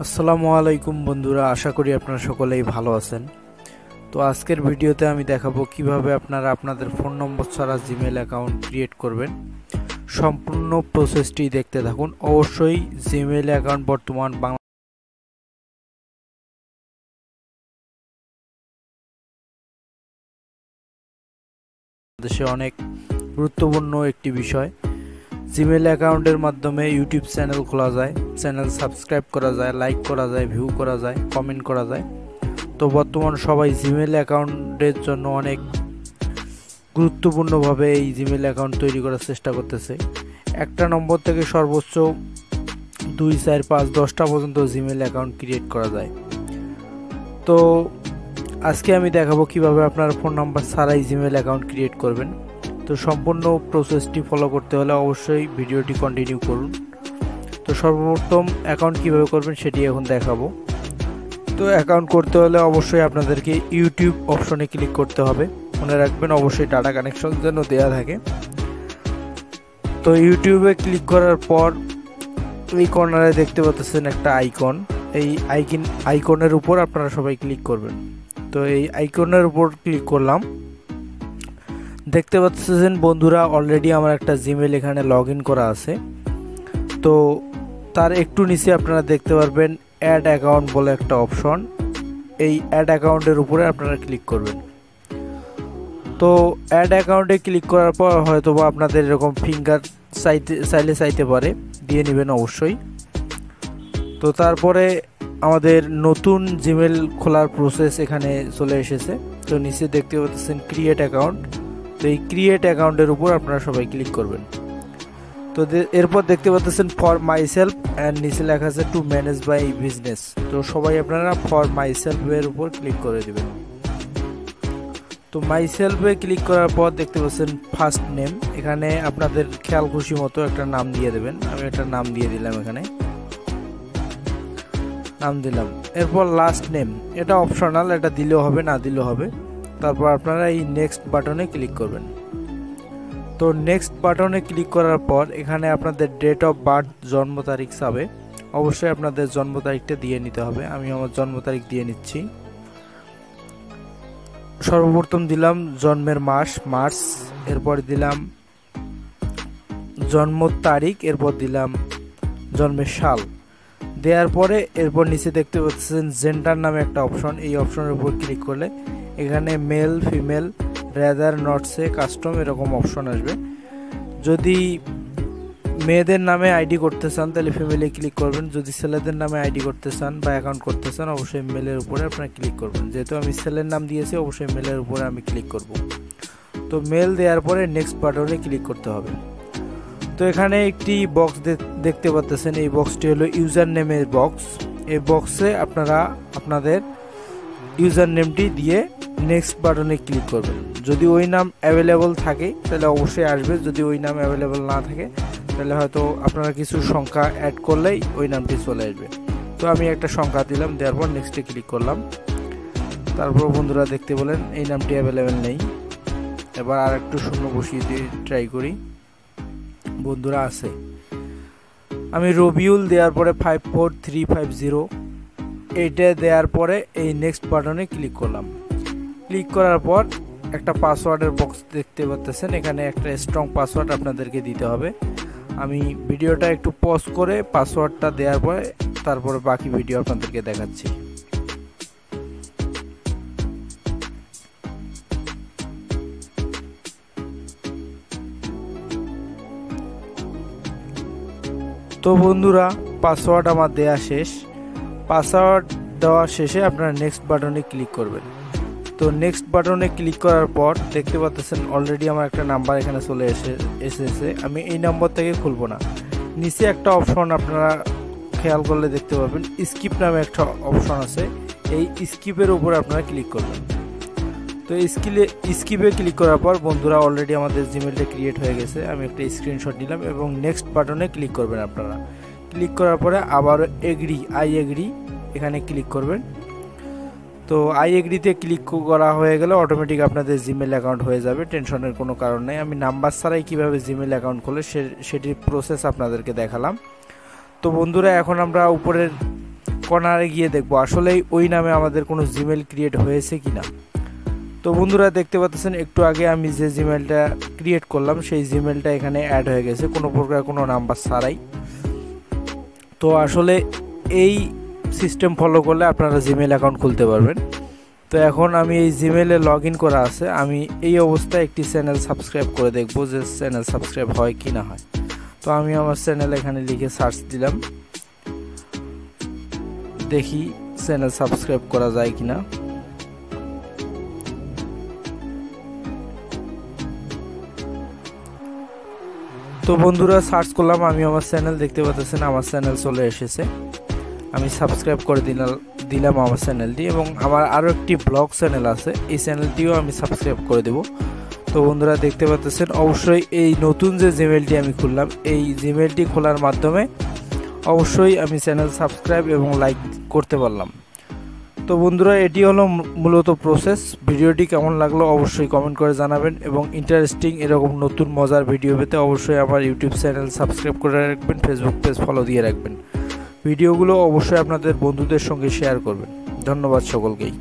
আসসালামু আলাইকুম বন্ধুরা, আশা করি আপনারা সকলেই ভালো আছেন। তো আজকের ভিডিওতে আমি দেখাবো কিভাবে আপনারা আপনাদের ফোন নম্বর ছাড়া জিমেইল অ্যাকাউন্ট ক্রিয়েট করবেন। সম্পূর্ণ প্রসেসটি দেখতে থাকুন। অবশ্যই জিমেইল অ্যাকাউন্ট বর্তমান বাংলাদেশে অনেক গুরুত্বপূর্ণ একটি বিষয়। জিমেইল অ্যাকাউন্টের মাধ্যমে ইউটিউব চ্যানেল খোলা যায়, চ্যানেল সাবস্ক্রাইব করা যায়, লাইক করা যায়, ভিউ করা যায়, কমেন্ট করা যায়। তো বর্তমান সবাই জিমেইল অ্যাকাউন্টের জন্য অনেক গুরুত্বপূর্ণভাবে এই জিমেইল অ্যাকাউন্ট তৈরি করার চেষ্টা করতেছে। একটা নম্বর থেকে সর্বোচ্চ 2, 4, 5, 10টা পর্যন্ত জিমেইল অ্যাকাউন্ট ক্রিয়েট করা যায়। তো আজকে আমি দেখাবো কিভাবে আপনার ফোন নাম্বার ছাড়াই জিমেইল অ্যাকাউন্ট ক্রিয়েট করবেন। তো সম্পূর্ণ প্রসেসটি ফলো করতে হলে অবশ্যই ভিডিওটি কন্টিনিউ করুন। তো সর্বপ্রথম অ্যাকাউন্ট কিভাবে করবেন সেটি এখন দেখাবো। তো অ্যাকাউন্ট করতে হলে অবশ্যই আপনাদেরকে ইউটিউব অপশনে ক্লিক করতে হবে। মনে রাখবেন অবশ্যই ডাটা কানেকশন যেন দেওয়া থাকে। তো ইউটিউবে ক্লিক করার পর এই কর্নারে দেখতে পাচ্ছেন একটা আইকন। এই আইকনের উপর আপনারা সবাই ক্লিক করবেন। তো এই আইকনের উপর ক্লিক করলাম। দেখতে পাচ্ছেন বন্ধুরা, অলরেডি আমার একটা জিমেইল এখানে লগ ইন করা আছে। তো তার একটু নিচে আপনারা দেখতে পারবেন অ্যাড অ্যাকাউন্ট বলে একটা অপশন। এই অ্যাড অ্যাকাউন্টের উপরে আপনারা ক্লিক করবেন। তো অ্যাড অ্যাকাউন্টে ক্লিক করার পর হয়তো বা আপনাদের এরকম ফিঙ্গার চাইতে পারে, দিয়ে নেবেন অবশ্যই। তো তারপরে আমাদের নতুন জিমেইল খোলার প্রসেস এখানে চলে এসেছে। তো নিচে দেখতে পাচ্ছেন ক্রিয়েট অ্যাকাউন্ট। তো এই ক্রিয়েট অ্যাকাউন্টের উপর আপনারা সবাই ক্লিক করবেন। তো এরপর দেখতে পাচ্ছেন ফর মাই সেলফ অ্যান্ড নিচে লেখা আছে টু ম্যানেজ বাই বিজনেস। তো সবাই আপনারা ফর মাই সেলফের উপর ক্লিক করে দেবেন। তো মাই সেলফে ক্লিক করার পর দেখতে পাচ্ছেন ফার্স্ট নেম। এখানে আপনাদের খেয়াল খুশি মতো একটা নাম দিয়ে দেবেন। আমি একটা নাম দিয়ে দিলাম, এখানে নাম দিলাম। এরপর লাস্ট নেম, এটা অপশনাল, এটা দিলেও হবে না দিলেও হবে। তারপর আপনারা এই নেক্সট বাটনে ক্লিক করবেন। তো নেক্সট বাটনে ক্লিক করার পর এখানে আপনাদের ডেট অফ বার্থ, জন্ম তারিখ চাবে। অবশ্যই আপনাদের জন্ম তারিখটা দিয়ে নিতে হবে। আমি আমার জন্ম তারিখ দিয়ে নিচ্ছি। সর্বপ্রথম দিলাম জন্মের মাস মার্চ, এরপর দিলাম জন্ম তারিখ, এরপর দিলাম জন্মের সাল। দেওয়ার পরে এরপর নিচে দেখতে পাচ্ছেন জেন্ডার নামে একটা অপশন। এই অপশনের উপর ক্লিক করলে এখানে male, female, rather, not say, custom এরকম অপশন আসবে। যদি মেয়েদের নামে আইডি করতে চান তাহলে ফিমেলে ক্লিক করবেন। যদি ছেলেদের নামে আইডি করতে চান বা অ্যাকাউন্ট করতে চান অবশ্যই মেলের উপরে আপনারা ক্লিক করবেন। যেহেতু আমি ছেলের নাম দিয়েছি অবশ্যই মেলের উপরে আমি ক্লিক করব। তো মেল দেওয়ার পরে নেক্সট বাটনে ক্লিক করতে হবে। তো এখানে একটি বক্স দেখতে পাচ্ছেন। এই বক্সটি হলো ইউজার নেমের বক্স। এই বক্সে আপনারা আপনাদের ইউজার নেমটি দিয়ে নেক্সট বাটনে ক্লিক করবেন। যদি ওই নাম অ্যাভেলেবল থাকে তাহলে অবশ্যই আসবে, যদি ওই নাম অ্যাভেলেবল না থাকে তাহলে হয়তো আপনারা কিছু সংখ্যা অ্যাড করলেই ওই নামটি চলে আসবে। তো আমি একটা সংখ্যা দিলাম, দেওয়ার পর নেক্সটে ক্লিক করলাম। তারপর বন্ধুরা দেখতে বলেন এই নামটি অ্যাভেলেবেল নেই। এবার আর একটু শূন্য বসিয়ে দিয়ে ট্রাই করি। বন্ধুরা আছে। আমি রবিউল দেওয়ার পরে 54350 এইটা দেওয়ার পরে এই নেক্সট বাটনে ক্লিক করলাম। ক্লিক করার পর একটা পাসওয়ার্ডের বক্স দেখতে পাচ্ছেন। এখানে একটা স্ট্রং পাসওয়ার্ড আপনাদেরকে দিতে হবে। আমি ভিডিওটা একটু পজ করে পাসওয়ার্ডটা দেওয়ার পরে তারপরে বাকি ভিডিও আপনাদেরকে দেখাচ্ছি। তো বন্ধুরা পাসওয়ার্ড আমার দেওয়া শেষ। পাসওয়ার্ড দেওয়া শেষে আপনারা নেক্সট বাটনে ক্লিক করবেন। তো নেক্সট বাটনে ক্লিক করার পর দেখতে পাচ্ছেন অলরেডি আমার একটা নাম্বার এখানে চলে এসেছে। আমি এই নম্বর থেকে খুলব না। নিচে একটা অপশন আপনারা খেয়াল করলে দেখতে পাবেন স্কিপ নামে একটা অপশন আছে। এই স্কিপের উপরে আপনারা ক্লিক করবেন। তো স্কিপে ক্লিক করার পর বন্ধুরা অলরেডি আমাদের জিমেইলটা ক্রিয়েট হয়ে গেছে। আমি একটা স্ক্রিনশট নিলাম এবং নেক্সট বাটনে ক্লিক করবেন। আপনারা ক্লিক করার পরে আবার আই এগ্রি এখানে ক্লিক করবেন। তো আই এগ্রিতে ক্লিক করা হয়ে গেলে অটোমেটিক আপনাদের জিমেইল অ্যাকাউন্ট হয়ে যাবে, টেনশনের কোনো কারণ নেই। আমি নাম্বার ছাড়াই কীভাবে জিমেইল অ্যাকাউন্ট খোলে সেটির প্রসেস আপনাদেরকে দেখালাম। তো বন্ধুরা এখন আমরা উপরের কর্নারে গিয়ে দেখব আসলেই ওই নামে আমাদের কোনো জিমেল ক্রিয়েট হয়েছে কিনা। তো বন্ধুরা দেখতে পাচ্ছেন একটু আগে আমি যে জিমেলটা ক্রিয়েট করলাম সেই জিমেলটা এখানে অ্যাড হয়ে গেছে কোনো প্রকার কোনো নাম্বার ছাড়াই। তো আসলে এই সিস্টেম ফলো করলে আপনারা জিমেল অ্যাকাউন্ট খুলতে পারবেন। তো এখন আমি এই জিমেলে লগ ইন করা আছে, আমি এই অবস্থায় একটি চ্যানেল সাবস্ক্রাইব করে দেখব যে চ্যানেল সাবস্ক্রাইব হয় কি না হয়। তো আমি আমার চ্যানেল এখানে লিখে সার্চ দিলাম, দেখি চ্যানেল সাবস্ক্রাইব করা যায় কিনা। তো বন্ধুরা সার্চ করলাম, আমি আমার চ্যানেল দেখতে পাচ্ছেন আমার চ্যানেল চলে এসেছে। আমি সাবস্ক্রাইব করে দিলাম আমার চ্যানেলটি, এবং আমার আরও একটি ব্লগ চ্যানেল আছে, এই চ্যানেলটিও আমি সাবস্ক্রাইব করে দেব। তো বন্ধুরা দেখতে পাচ্ছেন অবশ্যই এই নতুন যে জিমেলটি আমি খুললাম এই জিমেলটি খোলার মাধ্যমে অবশ্যই আমি চ্যানেল সাবস্ক্রাইব এবং লাইক করতে পারলাম। তো বন্ধুরা এটি হলো মূলত প্রসেস। ভিডিওটি কেমন লাগলো অবশ্যই কমেন্ট করে জানাবেন, এবং ইন্টারেস্টিং এরকম নতুন মজার ভিডিও পেতে অবশ্যই আমার ইউটিউব চ্যানেল সাবস্ক্রাইব করে রাখবেন, ফেসবুক পেজ ফলো দিয়ে রাখবেন। ভিডিওগুলো অবশ্যই আপনাদের বন্ধুদের সঙ্গে শেয়ার করবেন। ধন্যবাদ সকলকেই।